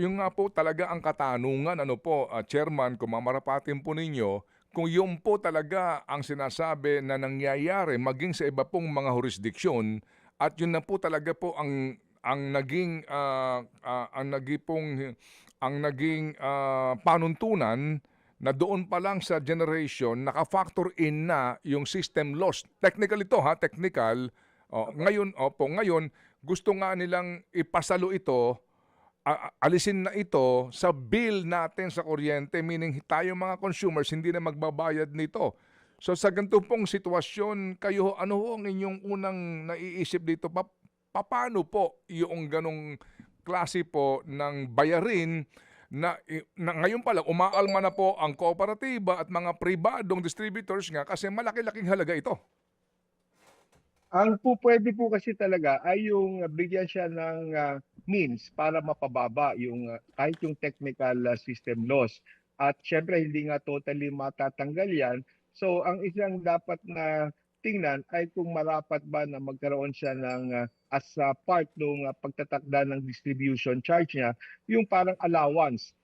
Yung nga po talaga ang katanungan, Chairman, kung mamarapatin po ninyo, kung yun po talaga ang sinasabi na nangyayari maging sa iba pong mga jurisdiksyon at yun na po talaga po ang naging panuntunan na doon pa lang sa generation naka-factor in na yung system loss. Technical ito ha, technical. Opo. Ngayon gusto nga nilang ipasalo ito, alisin na ito sa bill natin sa kuryente, meaning tayo mga consumers hindi na magbabayad nito. So sa ganito pong sitwasyon, kayo ano ho ang inyong unang naiisip dito? Paano po yung ganong klase po ng bayarin na ngayon pa lang umaalma na po ang kooperatiba at mga pribadong distributors nga kasi malaki-laking halaga ito. Ang pupuwede po kasi talaga ay yung bigyan siya ng means para mapababa yung kahit yung technical system loss. At siyempre hindi nga totally matatanggal yan. So ang isang dapat na tingnan ay kung marapat ba na magkaroon siya ng as a part ng pagtatakda ng distribution charge niya, yung parang allowance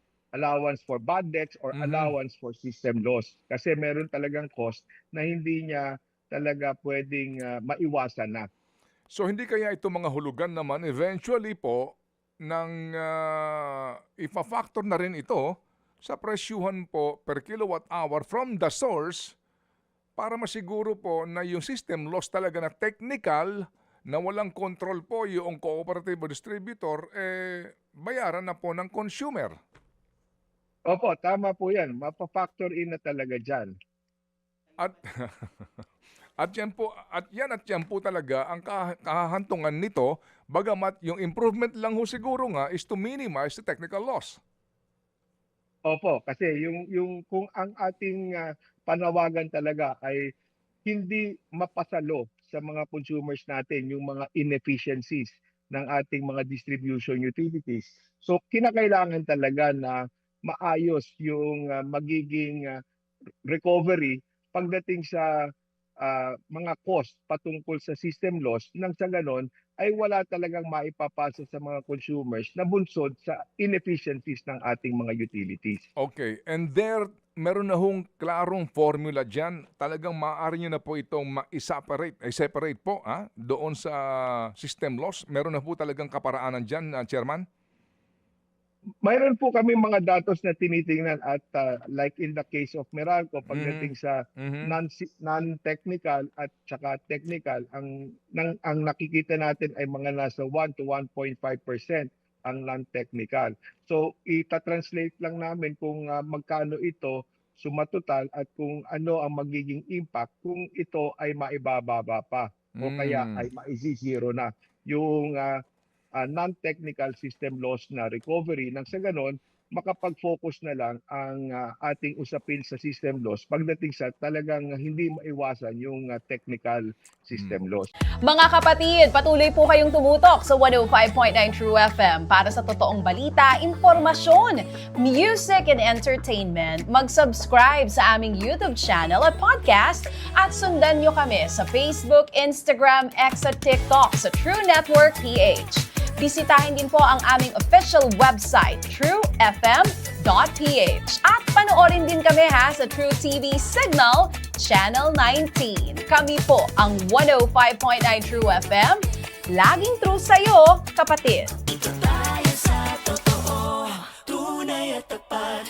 for bad debts or Mhm. allowance for system loss. Kasi meron talagang cost na hindi niya talaga puwedeng maiwasan na. So hindi kaya ito mga hulugan naman eventually po ng ifa-factor na rin ito sa presyuhan po per kilowatt hour from the source para masiguro po na yung system loss talaga na technical na walang control po yung cooperative o distributor, bayaran na po ng consumer. Opo, tama po 'yan. Mapa-factor in na talaga diyan. At at yan po talaga ang kahahantungan nito, bagamat yung improvement lang ho siguro nga is to minimize the technical loss. Opo, kasi yung kung ang ating panawagan talaga ay hindi mapasalo sa mga consumers natin yung mga inefficiencies ng ating mga distribution utilities. So kinakailangan talaga na maayos yung magiging recovery pagdating sa mga cost patungkol sa system loss nang sa ganon ay wala talagang maipapasa sa mga consumers na bunsod sa inefficiencies ng ating mga utilities. Okay, and meron na hong klarong formula diyan. Talagang maaari niyo na po itong separate po, doon sa system loss. Meron na po talagang kaparaanan diyan, Chairman? Mayroon po kami mga datos na tinitingnan at like in the case of Meralco Mhm, pagdating sa mhm. non-technical at saka technical ang nakikita natin ay mga nasa 1 to 1.5% ang non-technical. So ita-translate lang namin kung magkano ito sumatotal at kung ano ang magiging impact kung ito ay maibababa pa o kaya Hmm. ay mai-zero na yung non-technical system loss na recovery nang sa ganon makapag-focus na lang ang ating usapin sa system loss pagdating sa talagang hindi maiwasan yung technical Hmm. system loss. Mga kapatid, patuloy po kayong tumutok sa 105.9 True FM para sa totoong balita, impormasyon, music and entertainment. Mag-subscribe sa aming YouTube channel at podcast at sundan nyo kami sa Facebook, Instagram, X at TikTok sa True Network PH. Bisitahin din po ang aming official website, truefm.ph. At panoorin din kami sa True TV Signal, Channel 19. Kami po ang 105.9 True FM. Laging true sa'yo, kapatid. Dito tayo sa totoo, tunay at tapat.